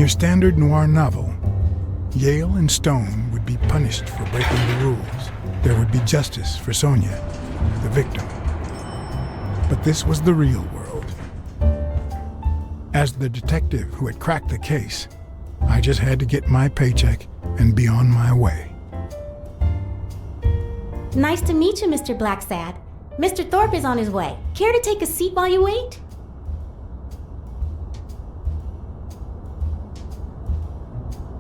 a standard noir novel, Yale and Stone would be punished for breaking the rules. There would be justice for Sonia, the victim. But this was the real world. As the detective who had cracked the case, I just had to get my paycheck and be on my way. Nice to meet you, Mr. Blacksad. Mr. Thorpe is on his way. Care to take a seat while you wait?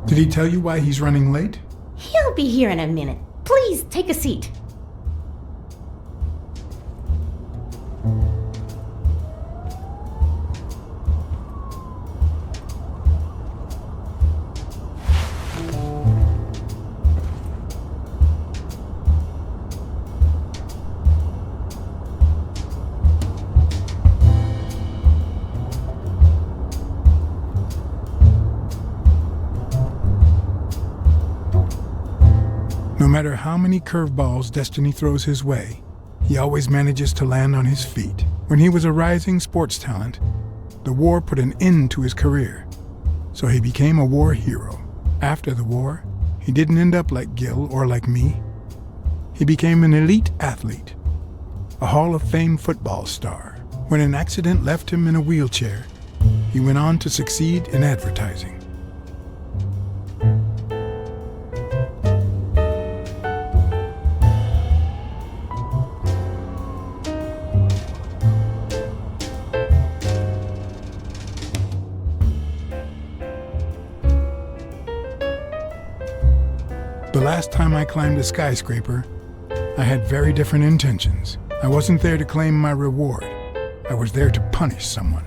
Did he tell you why he's running late? He'll be here in a minute. Please, take a seat. No matter how many curveballs destiny throws his way, he always manages to land on his feet. When he was a rising sports talent, the war put an end to his career, so he became a war hero. After the war, he didn't end up like Gil or like me. He became an elite athlete, a Hall of Fame football star. When an accident left him in a wheelchair, he went on to succeed in advertising. The last time I climbed a skyscraper, I had very different intentions. I wasn't there to claim my reward. I was there to punish someone.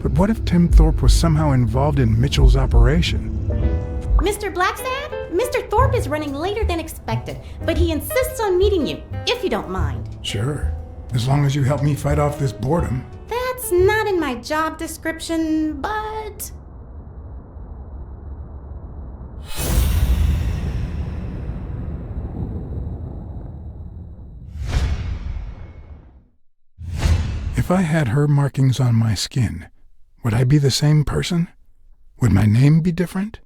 But what if Tim Thorpe was somehow involved in Mitchell's operation? Mr. Blacksad, Mr. Thorpe is running later than expected, but he insists on meeting you, if you don't mind. Sure, as long as you help me fight off this boredom. That's not in my job description, but... If I had her markings on my skin, would I be the same person? Would my name be different?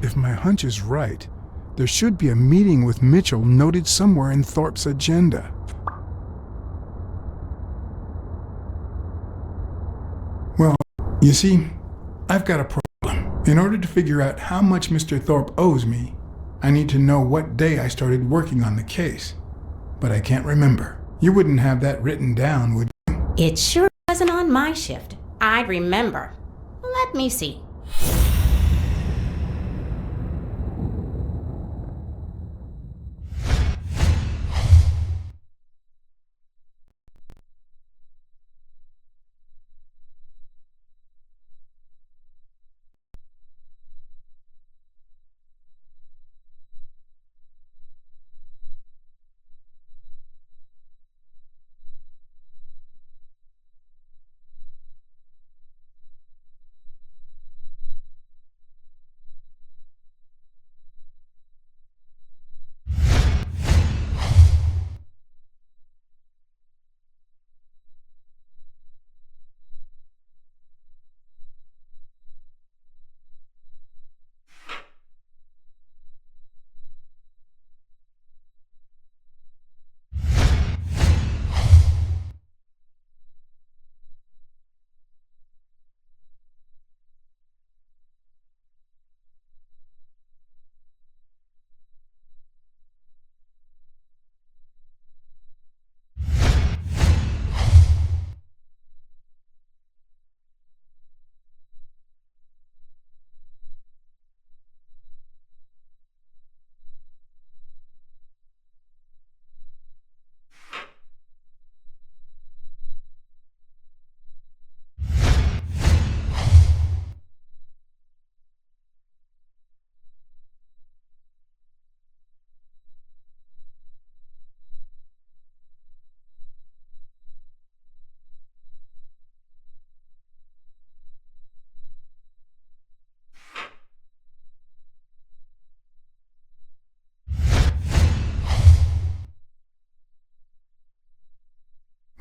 If my hunch is right, there should be a meeting with Mitchell noted somewhere in Thorpe's agenda. Well, you see, I've got a problem. In order to figure out how much Mr. Thorpe owes me, I need to know what day I started working on the case, but I can't remember. You wouldn't have that written down, would you? It sure wasn't on my shift. I remember. Let me see.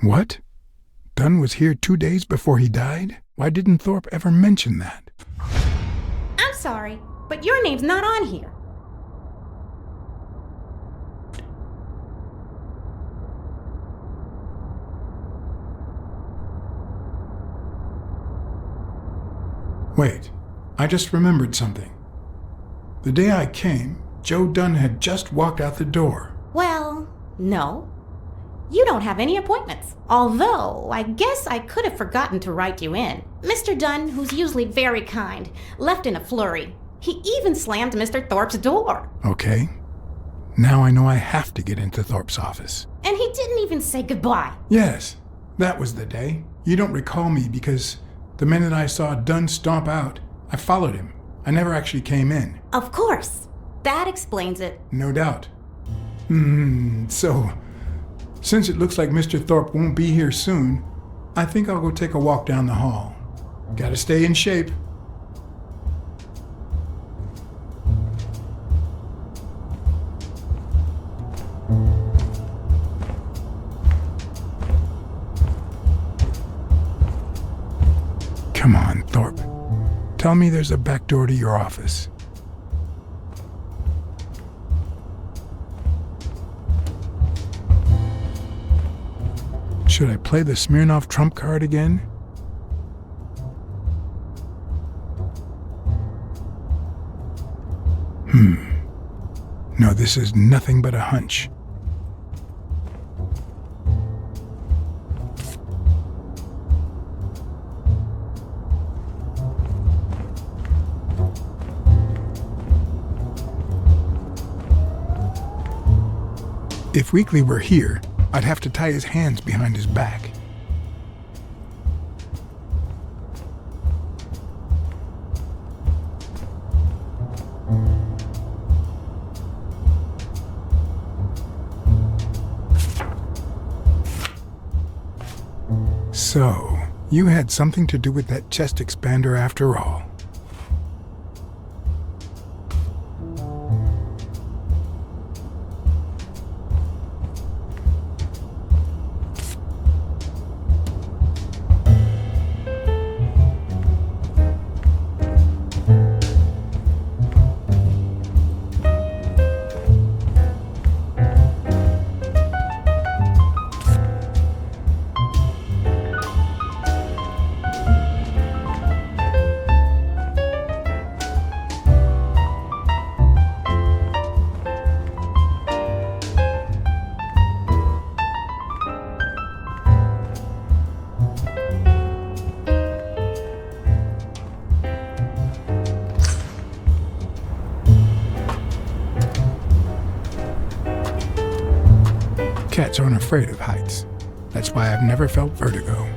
What? Dunn was here 2 days before he died? Why didn't Thorpe ever mention that? I'm sorry, but your name's not on here. Wait, I just remembered something. The day I came, Joe Dunn had just walked out the door. Well, no. You don't have any appointments. Although, I guess I could have forgotten to write you in. Mr. Dunn, who's usually very kind, left in a flurry. He even slammed Mr. Thorpe's door. Okay. Now I know I have to get into Thorpe's office. And he didn't even say goodbye. Yes, that was the day. You don't recall me because the minute I saw Dunn stomp out, I followed him. I never actually came in. Of course. That explains it. No doubt. So, since it looks like Mr. Thorpe won't be here soon, I think I'll go take a walk down the hall. Gotta stay in shape. Come on, Thorpe. Tell me there's a back door to your office. Should I play the Smirnoff trump card again? No, this is nothing but a hunch. If Weekly were here, I'd have to tie his hands behind his back. So, you had something to do with that chest expander after all. Cats aren't afraid of heights. That's why I've never felt vertigo.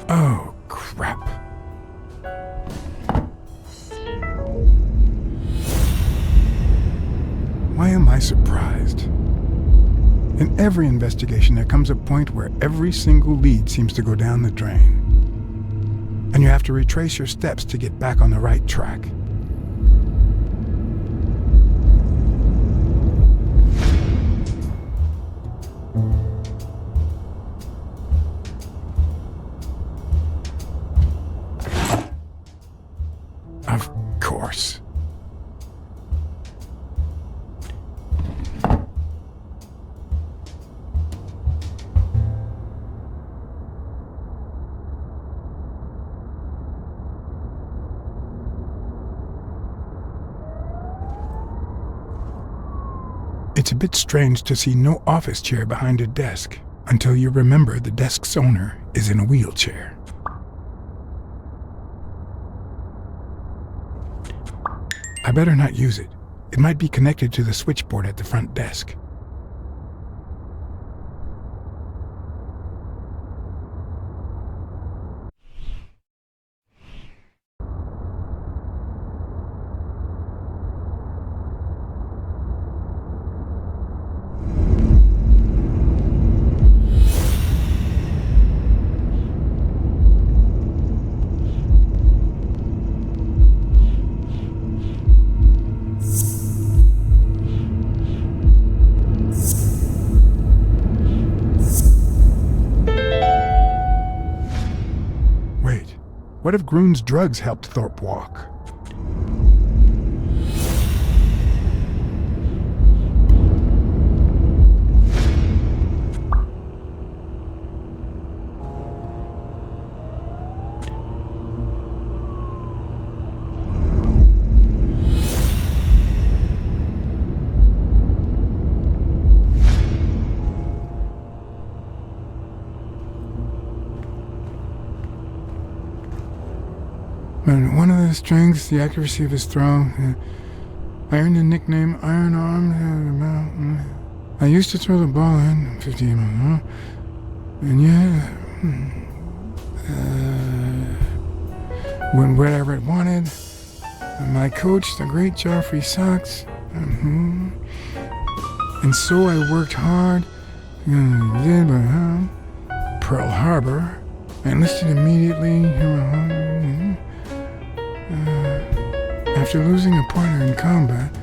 Oh, crap. Why am I surprised? In every investigation, there comes a point where every single lead seems to go down the drain. And you have to retrace your steps to get back on the right track. Of course. It's a bit strange to see no office chair behind a desk until you remember the desk's owner is in a wheelchair. I better not use it. It might be connected to the switchboard at the front desk. What if Groon's drugs helped Thorpe walk? When one of the strengths, the accuracy of his throw, I earned the nickname Iron Arm. I used to throw the ball in 50 miles, and yeah, when wherever it wanted. My coach, the great Joffrey Sachs, and so I worked hard. Pearl Harbor, I enlisted immediately. After losing a partner in combat,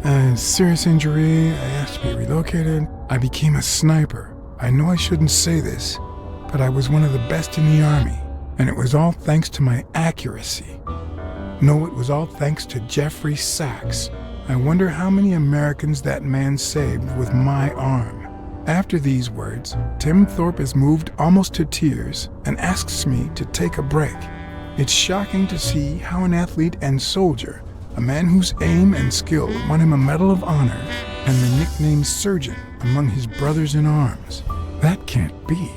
a serious injury, I asked to be relocated. I became a sniper. I know I shouldn't say this, but I was one of the best in the Army, and it was all thanks to my accuracy. No, it was all thanks to Jeffrey Sachs. I wonder how many Americans that man saved with my arm. After these words, Tim Thorpe is moved almost to tears and asks me to take a break. It's shocking to see how an athlete and soldier, a man whose aim and skill won him a Medal of Honor and the nickname Surgeon among his brothers in arms. That can't be.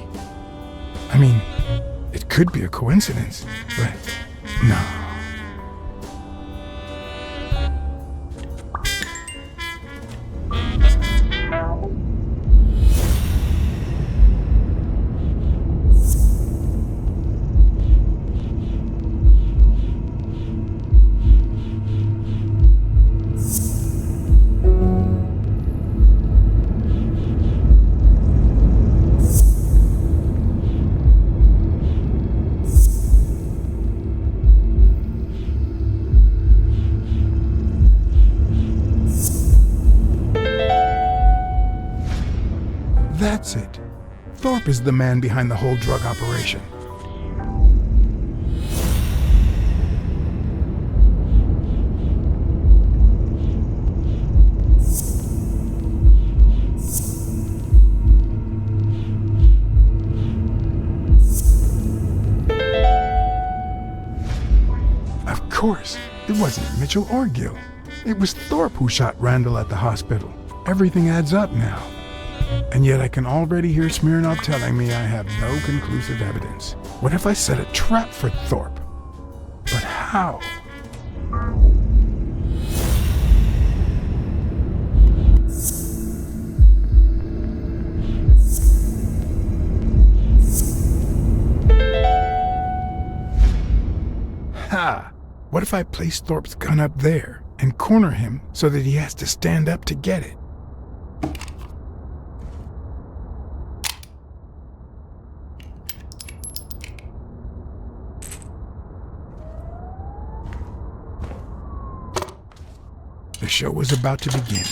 I mean, it could be a coincidence, but no. That's it. Thorpe is the man behind the whole drug operation. course, it wasn't Mitchell or Gil. It was Thorpe who shot Randall at the hospital. Everything adds up now. And yet I can already hear Smirnov telling me I have no conclusive evidence. What if I set a trap for Thorpe? But how? Ha! What if I place Thorpe's gun up there and corner him so that he has to stand up to get it? The show was about to begin.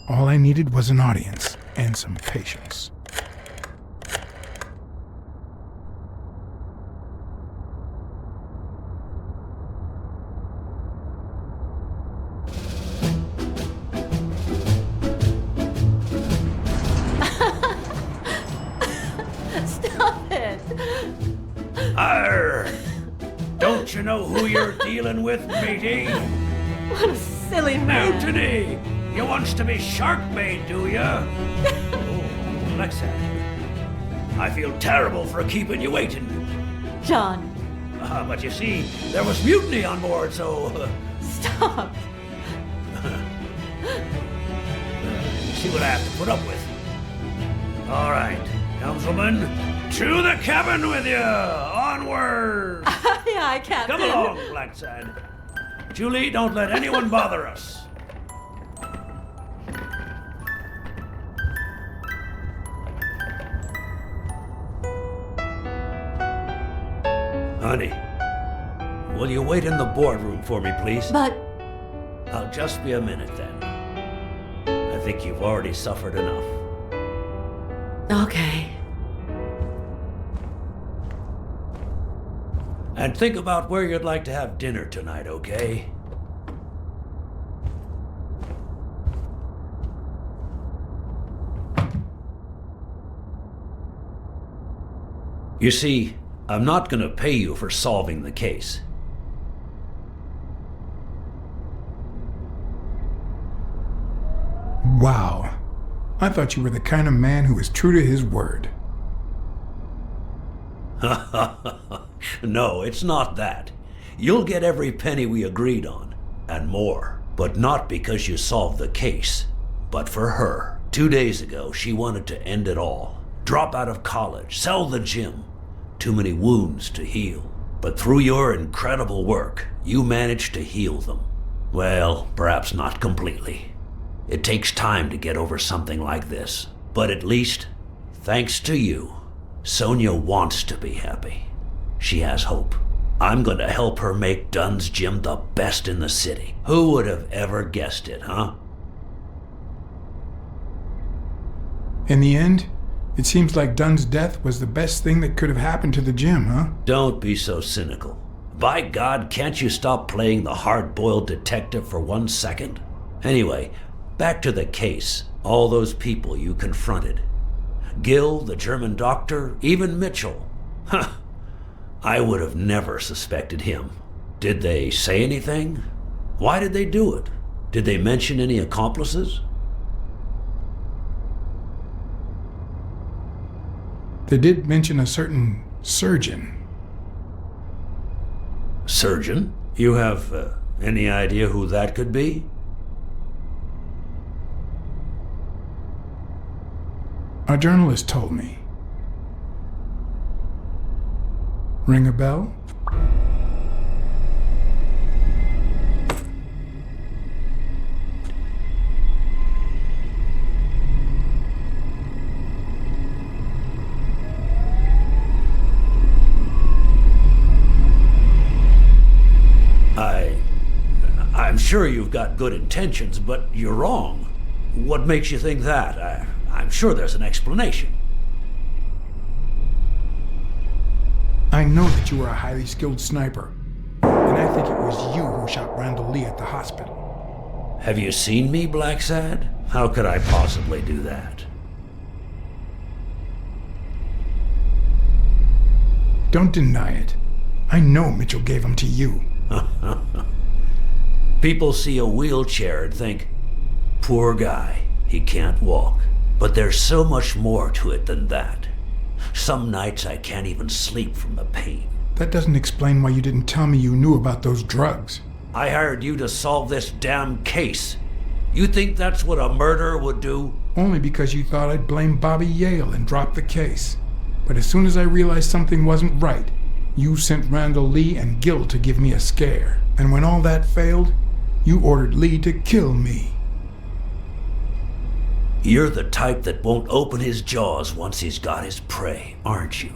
All I needed was an audience and some patience. Stop it! Arr! Don't you know who you're dealing with, matey? What a silly man. Mutiny! You wants to be shark-bait, do ya? Oh, Blacksad. I feel terrible for keeping you waiting. John, But you see, there was mutiny on board, so... stop. You see what I have to put up with. All right, helmswoman, to the cabin with you! Onward! Aye, aye, Captain. Come along, Blacksad. Julie, don't let anyone bother us. Honey, will you wait in the boardroom for me, please? But, I'll just be a minute then. I think you've already suffered enough. okay. And think about where you'd like to have dinner tonight, okay? You see, I'm not gonna pay you for solving the case. Wow. I thought you were the kind of man who is true to his word. No, it's not that. You'll get every penny we agreed on, and more. But not because you solved the case, but for her. 2 days ago, she wanted to end it all. Drop out of college, sell the gym. Too many wounds to heal. But through your incredible work, you managed to heal them. Well, perhaps not completely. It takes time to get over something like this. But at least, thanks to you, Sonia wants to be happy. She has hope. I'm going to help her make Dunn's gym the best in the city. Who would have ever guessed it, huh? In the end, it seems like Dunn's death was the best thing that could have happened to the gym, huh? Don't be so cynical. By God, can't you stop playing the hard-boiled detective for 1 second? Anyway, back to the case. All those people you confronted. Gil, the German doctor, even Mitchell. Huh. I would have never suspected him. Did they say anything? Why did they do it? Did they mention any accomplices? They did mention a certain surgeon. Surgeon? You have any idea who that could be? A journalist told me. Ring a bell? I'm sure you've got good intentions, but you're wrong. What makes you think that? I'm sure there's an explanation. I know that you are a highly skilled sniper, and I think it was you who shot Randall Lee at the hospital. Have you seen me, Blacksad? How could I possibly do that? Don't deny it. I know Mitchell gave them to you. People see a wheelchair and think, poor guy, he can't walk. But there's so much more to it than that. Some nights I can't even sleep from the pain. That doesn't explain why you didn't tell me you knew about those drugs. I hired you to solve this damn case. You think that's what a murderer would do? Only because you thought I'd blame Bobby Yale and drop the case. But as soon as I realized something wasn't right, you sent Randall Lee and Gil to give me a scare. And when all that failed, you ordered Lee to kill me. You're the type that won't open his jaws once he's got his prey, aren't you?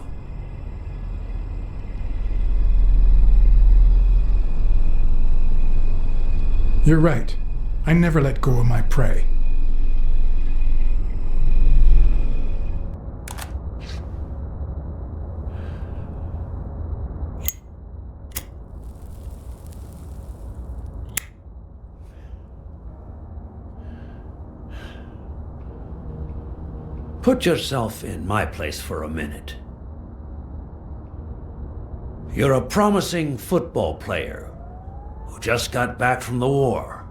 You're right. I never let go of my prey. Put yourself in my place for a minute. You're a promising football player who just got back from the war,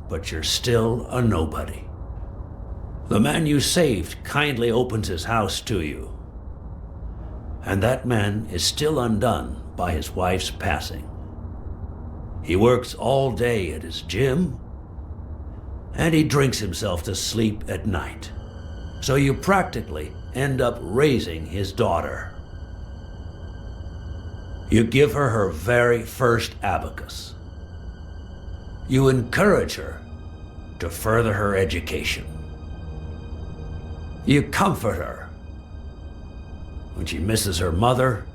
but you're still a nobody. The man you saved kindly opens his house to you, and that man is still undone by his wife's passing. He works all day at his gym, and he drinks himself to sleep at night. So you practically end up raising his daughter. You give her her very first abacus. You encourage her to further her education. You comfort her when she misses her mother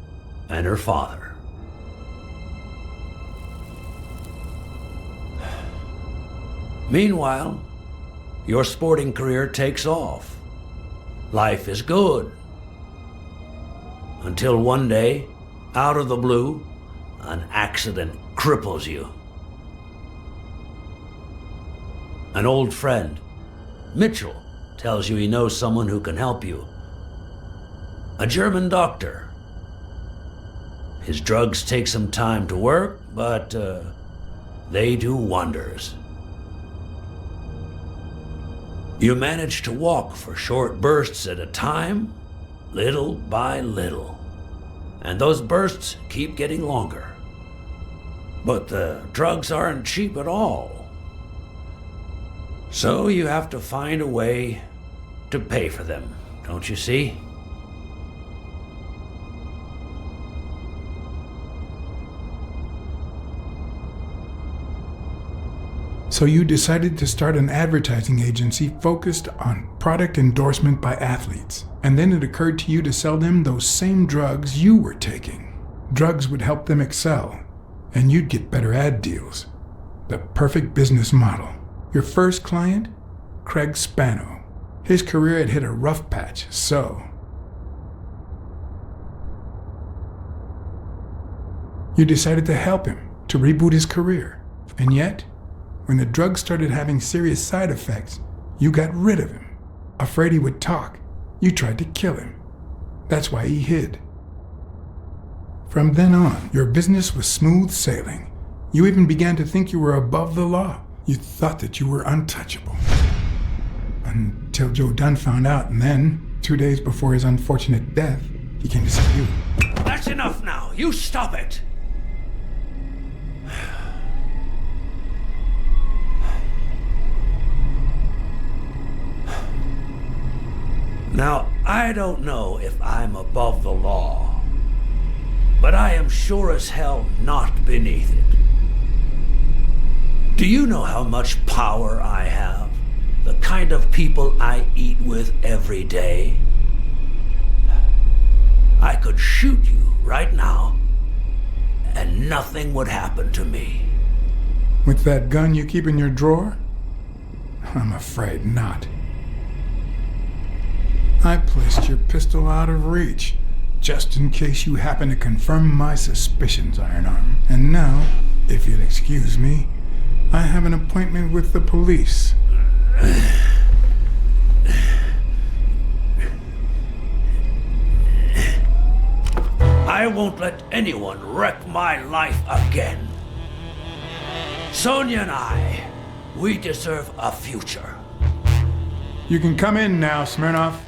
and her father. Meanwhile, your sporting career takes off. Life is good. Until one day, out of the blue, an accident cripples you. An old friend, Mitchell, tells you he knows someone who can help you. A German doctor. His drugs take some time to work, but they do wonders. You manage to walk for short bursts at a time, little by little. And those bursts keep getting longer. But the drugs aren't cheap at all. So you have to find a way to pay for them, don't you see? So you decided to start an advertising agency focused on product endorsement by athletes. And then it occurred to you to sell them those same drugs you were taking. Drugs would help them excel, and you'd get better ad deals. The perfect business model. Your first client? Craig Spano. His career had hit a rough patch, so you decided to help him, to reboot his career. And yet, when the drug started having serious side effects, you got rid of him. Afraid he would talk, you tried to kill him. That's why he hid. From then on, your business was smooth sailing. You even began to think you were above the law. You thought that you were untouchable. Until Joe Dunn found out, and then, 2 days before his unfortunate death, he came to see you. That's enough now. You stop it. Now, I don't know if I'm above the law, but I am sure as hell not beneath it. Do you know how much power I have? The kind of people I eat with every day? I could shoot you right now, and nothing would happen to me. With that gun you keep in your drawer? I'm afraid not. I placed your pistol out of reach, just in case you happen to confirm my suspicions, Iron Arm. And now, if you'll excuse me, I have an appointment with the police. I won't let anyone wreck my life again. Sonia and I, we deserve a future. You can come in now, Smirnoff.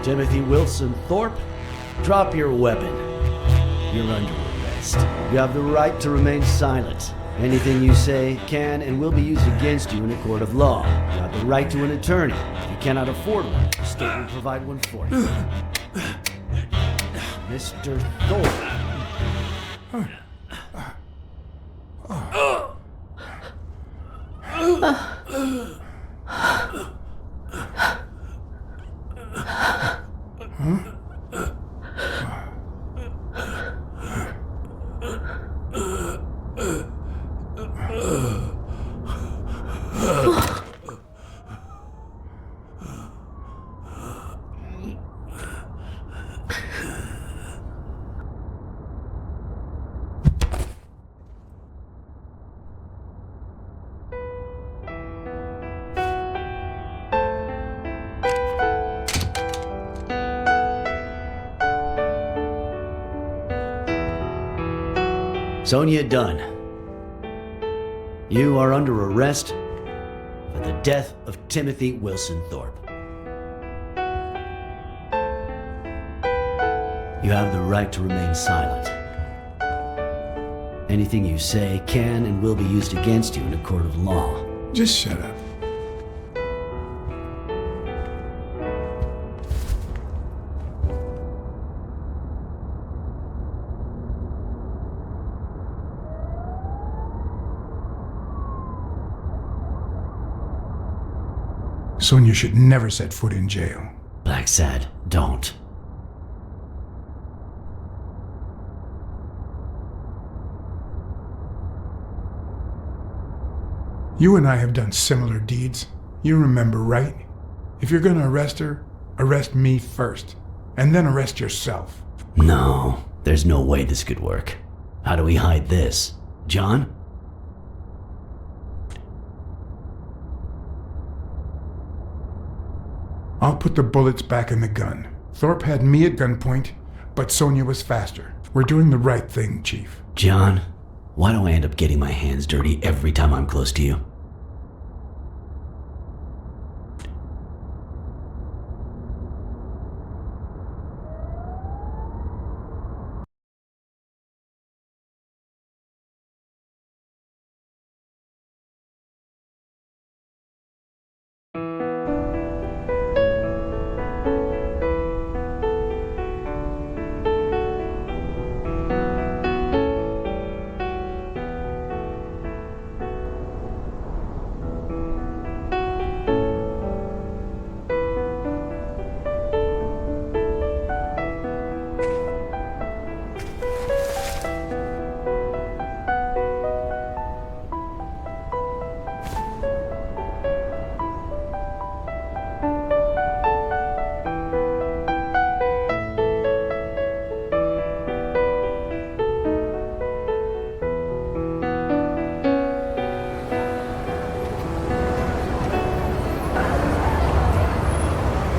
Timothy Wilson Thorpe, drop your weapon. You're under arrest. You have the right to remain silent. Anything you say can and will be used against you in a court of law. You have the right to an attorney. If you cannot afford one, the state will provide one for you. Mr. Thorpe. Sonia Dunn, you are under arrest for the death of Timothy Wilson Thorpe. You have the right to remain silent. Anything you say can and will be used against you in a court of law. Just shut up. Sonia should never set foot in jail. Blacksad, don't. You and I have done similar deeds. You remember, right? If you're gonna arrest her, arrest me first, and then arrest yourself. No, there's no way this could work. How do we hide this? John? I'll put the bullets back in the gun. Thorpe had me at gunpoint, but Sonia was faster. We're doing the right thing, Chief. John, why do I end up getting my hands dirty every time I'm close to you?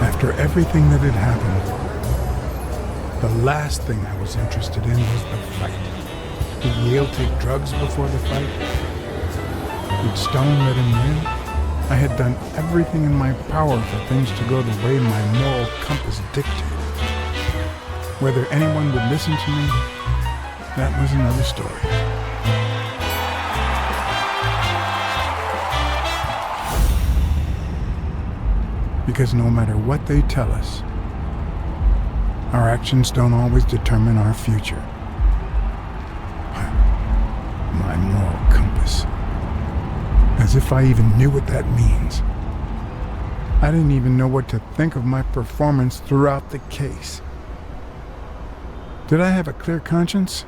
After everything that had happened, the last thing I was interested in was the fight. Did Yale take drugs before the fight? Did Stone let him win? I had done everything in my power for things to go the way my moral compass dictated. Whether anyone would listen to me, that was another story. Because no matter what they tell us, our actions don't always determine our future. My moral compass. As if I even knew what that means. I didn't even know what to think of my performance throughout the case. Did I have a clear conscience?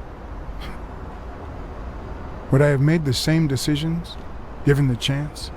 Would I have made the same decisions, given the chance?